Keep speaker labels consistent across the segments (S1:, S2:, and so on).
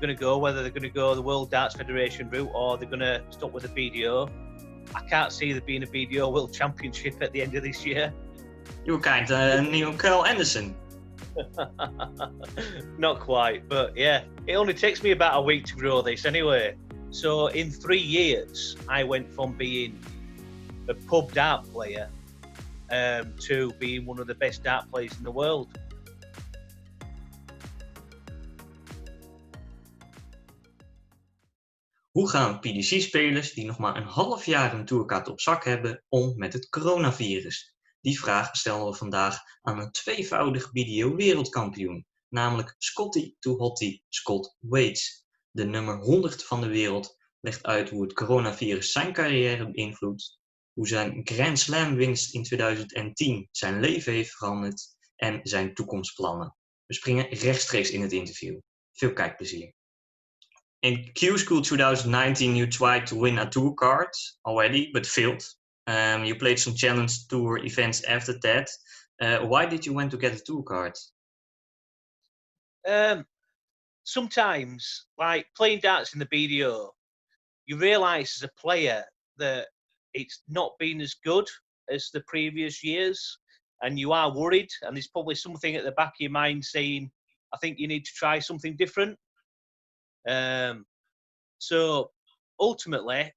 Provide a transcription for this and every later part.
S1: going to go, whether they're going to go the World Darts Federation route or they're going to stop with the BDO. I can't see there being a BDO World Championship at the end of this year.
S2: You were kind of a new Carl Anderson.
S1: Not quite, but yeah. It only takes me about a week to grow this anyway. So in 3 years, I went from being a pub dart player to being one of the best dart players in the world.
S2: Hoe gaan PDC-spelers die nog maar een half jaar een tourkaart op zak hebben om met het coronavirus? Die vraag stellen we vandaag aan een tweevoudig BDO-wereldkampioen, namelijk Scotty to Hotty Scott Waits. De nummer 100 van de wereld legt uit hoe het coronavirus zijn carrière beïnvloedt, hoe zijn Grand Slam winst in 2010 zijn leven heeft veranderd en zijn toekomstplannen. We springen rechtstreeks in het interview. Veel kijkplezier. In Q-School 2019, you tried to win a tour card already, but failed. You played some challenge tour events after that. Why did you want to get a tour card?
S1: Sometimes, like playing darts in the BDO, you realise as a player that it's not been as good as the previous years, and you are worried, and there's probably something at the back of your mind saying, I think you need to try something different. So ultimately,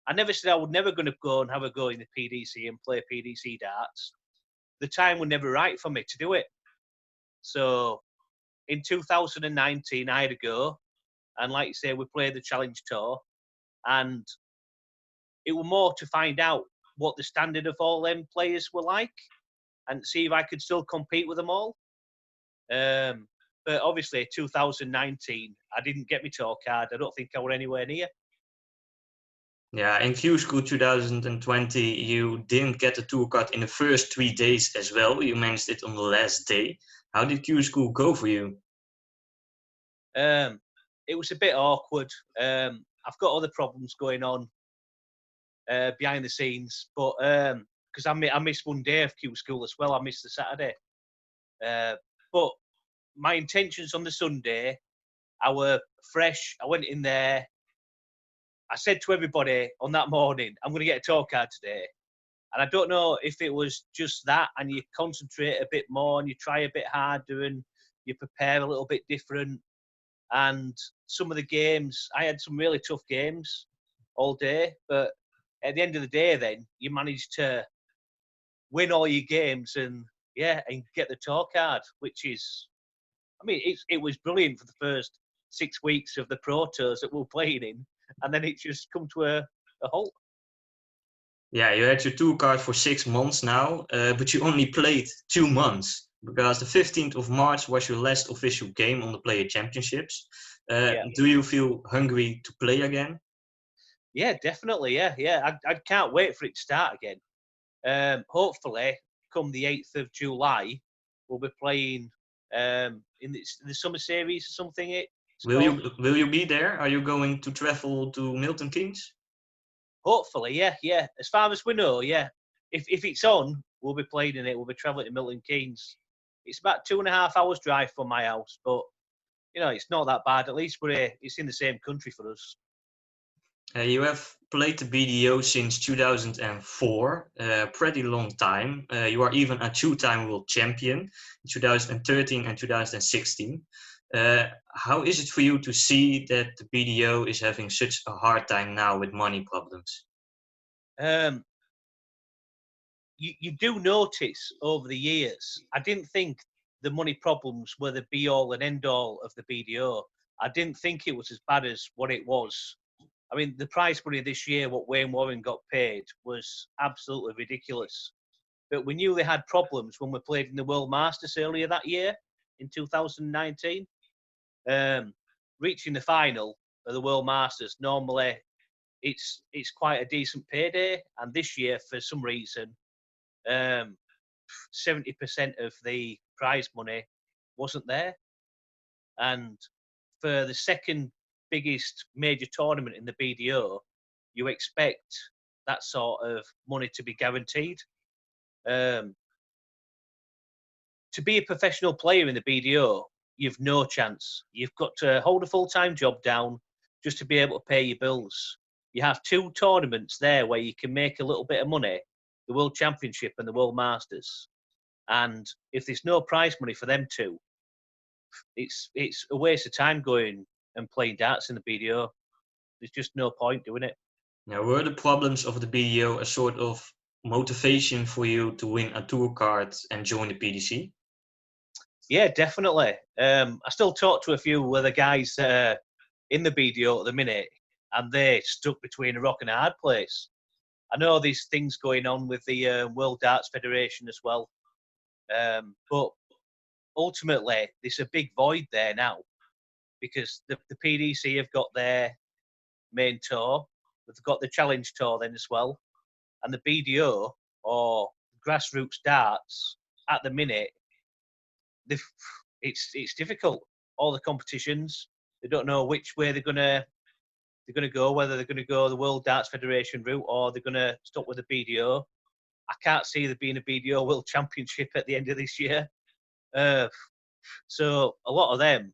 S1: I never said I was never going to go and have a go in the PDC and play PDC darts. The time was never right for me to do it. So in 2019, I had a go, and like you say, we played the Challenge Tour, and it was more to find out what the standard of all them players were like, and see if I could still compete with them all. But obviously, 2019, I didn't get my tour card. I don't think I were anywhere near.
S2: Yeah, in Q-School 2020, you didn't get the tour card in the first 3 days as well. You managed it on the last day. How did Q-School go for you?
S1: It was a bit awkward. I've got other problems going on behind the scenes, but because I missed one day of Q-School as well. I missed the Saturday. But my intentions on the Sunday, I were fresh. I went in there. I said to everybody on that morning, I'm going to get a tour card today. And I don't know if it was just that, and you concentrate a bit more and you try a bit harder and you prepare a little bit different. And some of the games, I had some really tough games all day, but at the end of the day then, you managed to win all your games and get the tour card, which is, I mean, it was brilliant for the first 6 weeks of the Pro Tours that we were playing in, and then it just come to a halt.
S2: Yeah, you had your tour card for 6 months now, but you only played 2 months, because the 15th of March was your last official game on the Player Championships. Do you feel hungry to play again?
S1: Yeah, definitely, yeah. I can't wait for it to start again. Hopefully, come the 8th of July, we'll be playing in the summer series or something.
S2: Will you be there? Are you going to travel to Milton Keynes?
S1: Hopefully, yeah. As far as we know, yeah. If it's on, we'll be playing in it. We'll be travelling to Milton Keynes. It's about 2.5 hours drive from my house, but you know, it's not that bad. At least it's in the same country for us.
S2: You have played the BDO since 2004, a pretty long time. You are even a 2-time world champion in 2013 and 2016. How is it for you to see that the BDO is having such a hard time now with money problems?
S1: You do notice over the years, I didn't think the money problems were the be-all and end-all of the BDO. I didn't think it was as bad as what it was. I mean, the prize money this year, what Wayne Warren got paid, was absolutely ridiculous. But we knew they had problems when we played in the World Masters earlier that year, in 2019. Reaching the final of the World Masters, normally it's quite a decent payday. And this year, for some reason, 70% of the prize money wasn't there. And for the second biggest major tournament in the BDO, you expect that sort of money to be guaranteed. To be a professional player in the BDO, you've no chance. You've got to hold a full-time job down just to be able to pay your bills. You have 2 tournaments there where you can make a little bit of money, the World Championship and the World Masters. And if there's no prize money for them 2, it's a waste of time going and playing darts in the BDO. There's just no point doing it.
S2: Now, were the problems of the BDO a sort of motivation for you to win a tour card and join the PDC?
S1: Yeah, definitely. I still talk to a few other guys in the BDO at the minute, and they're stuck between a rock and a hard place. I know there's things going on with the World Darts Federation as well, but ultimately there's a big void there now, because the PDC have got their main tour, they've got the Challenge Tour then as well, and the BDO, or grassroots darts, at the minute, it's difficult. All the competitions, they don't know which way they're gonna go, whether they're gonna go the World Darts Federation route or they're gonna stop with the BDO. I can't see there being a BDO World Championship at the end of this year. So a lot of them,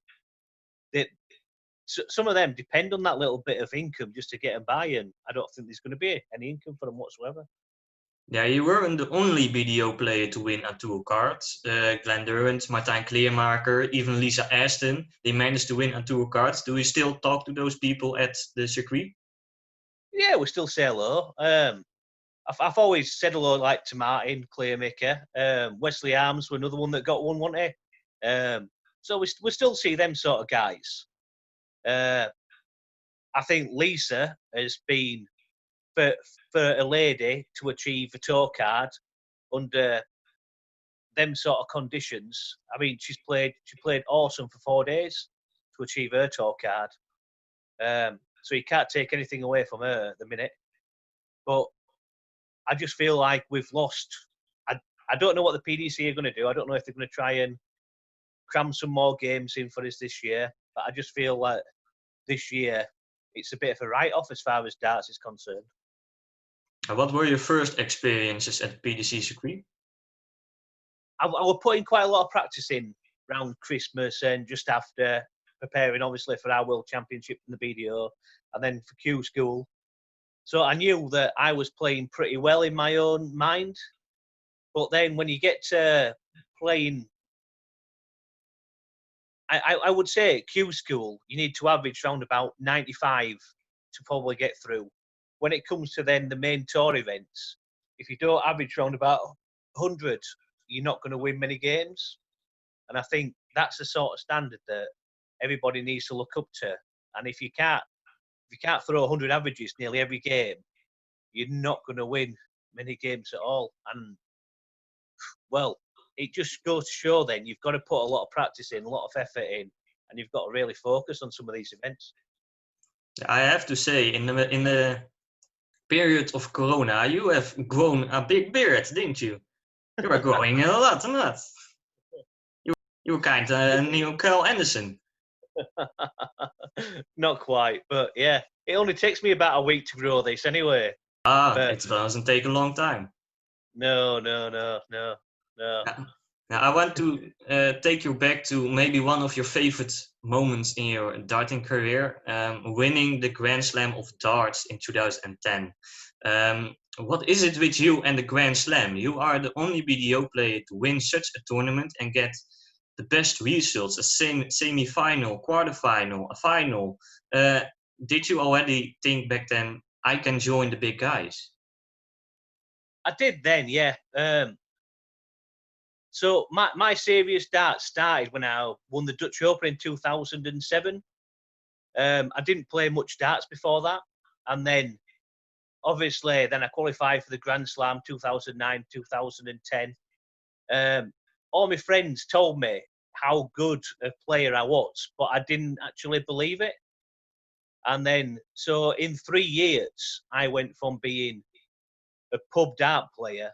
S1: some of them depend on that little bit of income just to get them by, and I don't think there's going to be any income for them whatsoever.
S2: Yeah, you weren't the only BDO player to win a tour card. Glenn Durant, Martijn Kleermaker, even Lisa Aston, they managed to win a tour card. Do you still talk to those people at the circuit?
S1: Yeah, we still say hello. I've always said hello, like, to Martin Clearmaker. Wesley Arms were another one that got one, wasn't he? So we still see them sort of guys. I think Lisa has been, for a lady to achieve a tour card under them sort of conditions. I mean, she played awesome for 4 days to achieve her tour card. So you can't take anything away from her at the minute. But I just feel like we've lost. I don't know what the PDC are going to do. I don't know if they're going to try and cram some more games in for us this year. But I just feel like this year it's a bit of a write-off as far as darts is concerned.
S2: What were your first experiences at the PDC circuit?
S1: I was putting quite a lot of practice in around Christmas and just after, preparing obviously for our World Championship in the BDO and then for Q School. So I knew that I was playing pretty well in my own mind. But then when you get to playing, I would say at Q School, you need to average around about 95 to probably get through. When it comes to then the main tour events, if you don't average around about 100, you're not going to win many games. And I think that's the sort of standard that everybody needs to look up to. And if you can't throw 100 averages nearly every game, you're not going to win many games at all. And, well, it just goes to show then you've got to put a lot of practice in, a lot of effort in, and you've got to really focus on some of these events.
S2: I have to say, in the period of Corona, you have grown a big beard, didn't you? You were growing a lot. You were kind of a new Kyle Anderson.
S1: Not quite, but yeah, it only takes me about a week to grow this anyway.
S2: It doesn't take a long time.
S1: No.
S2: Now, I want to take you back to maybe one of your favorite moments in your darting career, winning the Grand Slam of Darts in 2010. What is it with you and the Grand Slam? You are the only BDO player to win such a tournament and get the best results, a semi-final, quarter-final, a final. Did you already think back then, I can join the big guys?
S1: I did then, yeah. So my serious darts started when I won the Dutch Open in 2007. I didn't play much darts before that. And then, obviously, then I qualified for the Grand Slam 2009, 2010. All my friends told me how good a player I was, but I didn't actually believe it. And then, so in 3 years, I went from being a pub dart player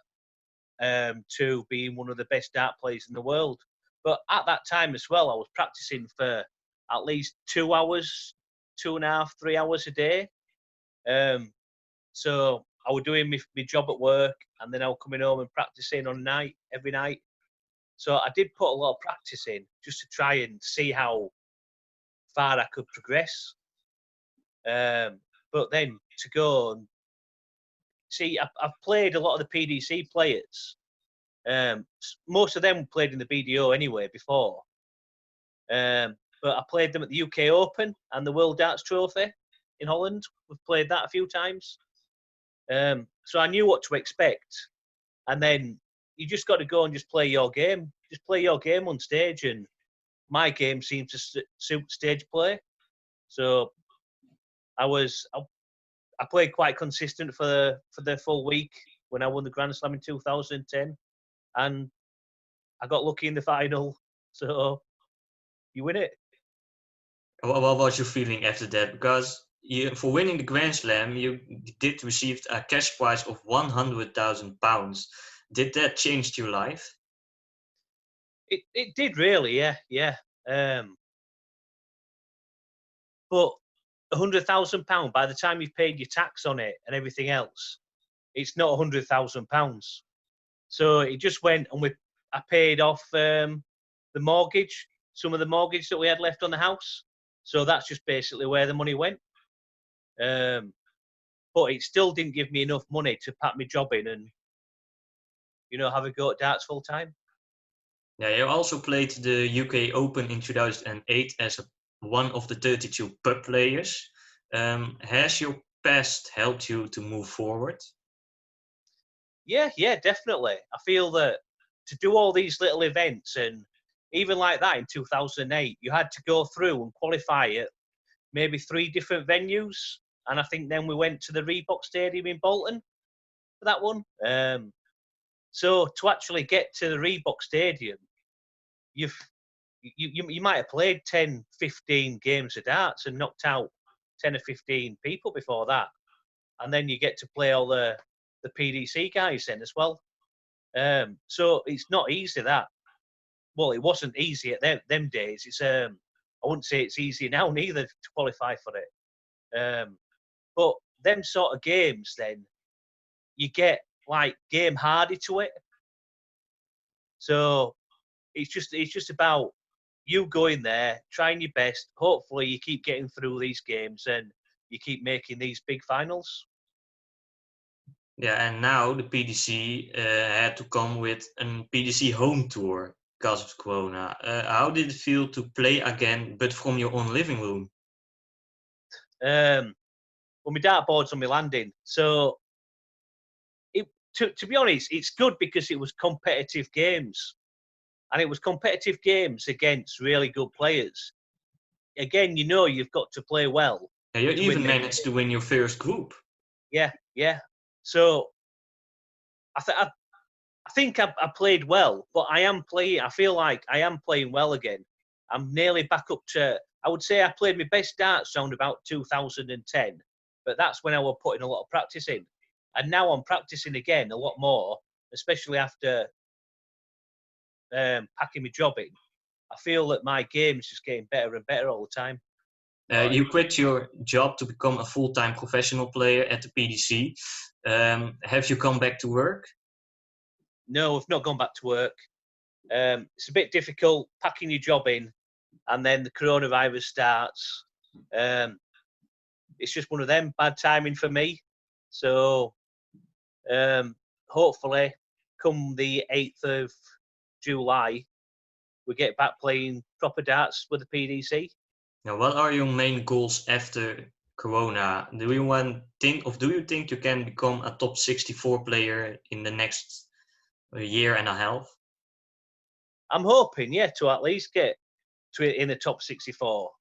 S1: to being one of the best dart players in the world. But at that time as well, I was practicing for at least 2 hours, 2.5, 3 hours a day. So I was doing my job at work, and then I was coming home and practicing every night. So I did put a lot of practice in just to try and see how far I could progress. But then to go and see, I've played a lot of the PDC players. Most of them played in the BDO anyway before. But I played them at the UK Open and the World Darts Trophy in Holland. We've played that a few times. So I knew what to expect. And then you just got to go and just play your game. Just play your game on stage. And my game seemed to suit stage play. So I played quite consistent for the full week when I won the Grand Slam in 2010. And I got lucky in the final. So you win it.
S2: What was your feeling after that? Because for winning the Grand Slam, you did receive a cash prize of £100,000. Did that change your life?
S1: It did really, yeah. But £100,000, by the time you've paid your tax on it and everything else, it's not £100,000. So it just went, and I paid off the mortgage, some of the mortgage that we had left on the house. So that's just basically where the money went. But it still didn't give me enough money to pack my job in and, have a go at darts full time.
S2: Yeah, you also played the UK Open in 2008 as one of the 32 pub players. Has your past helped you to move forward?
S1: Yeah, definitely. I feel that to do all these little events, and even like that in 2008, you had to go through and qualify at maybe 3 different venues. And I think then we went to the Reebok Stadium in Bolton for that one. So to actually get to the Reebok Stadium, you might have played 10, 15 games of darts and knocked out 10 or 15 people before that. And then you get to play all the PDC guys then as well. So it's not easy that. Well, it wasn't easy at them days. It's I wouldn't say it's easy now neither to qualify for it. But them sort of games then, you get like game hardy to it. So it's just about you going there, trying your best. Hopefully you keep getting through these games and you keep making these big finals.
S2: Yeah, and now the PDC had to come with a PDC home tour because of Corona. How did it feel to play again, but from your own living room?
S1: Well, my dartboard's on my landing, so to be honest, it's good because it was competitive games, and it was competitive games against really good players. Again, you've got to play well.
S2: Yeah, you even managed to win your first group.
S1: Yeah. So I think I played well, but I feel like I am playing well again. I'm nearly back up to, I would say I played my best darts round about 2010, but that's when I was putting a lot of practice in. And now I'm practicing again a lot more, especially after packing my job in. I feel that my game is just getting better and better all the time.
S2: You quit your job to become a full-time professional player at the PDC. Have you come back to work?
S1: No, I've not gone back to work. It's a bit difficult packing your job in, and then the coronavirus starts. It's just one of them, bad timing for me. So hopefully, come the 8th of July, we get back playing proper darts with the PDC.
S2: Now, what are your main goals after Corona? Do you think you can become a top 64 player in the next year and a half?
S1: I'm hoping, to at least get in the top 64.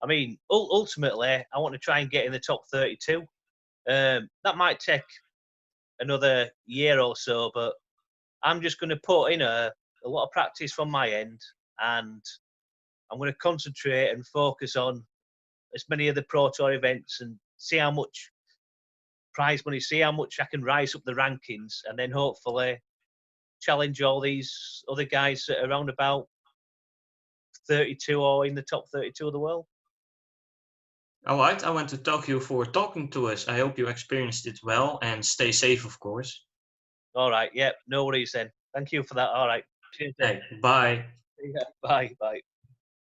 S1: I mean, ultimately, I want to try and get in the top 32. That might take another year or so, but I'm just going to put in a lot of practice from my end, and I'm going to concentrate and focus on as many of the Pro Tour events and see how much prize money, see how much I can rise up the rankings, and then hopefully challenge all these other guys that are around about 32 or in the top 32 of the world.
S2: All right, I want to thank you for talking to us. I hope you experienced it well and stay safe, of course.
S1: All right, no worries then. Thank you for that. All right.
S2: Hey, bye.
S1: Yeah, bye, bye.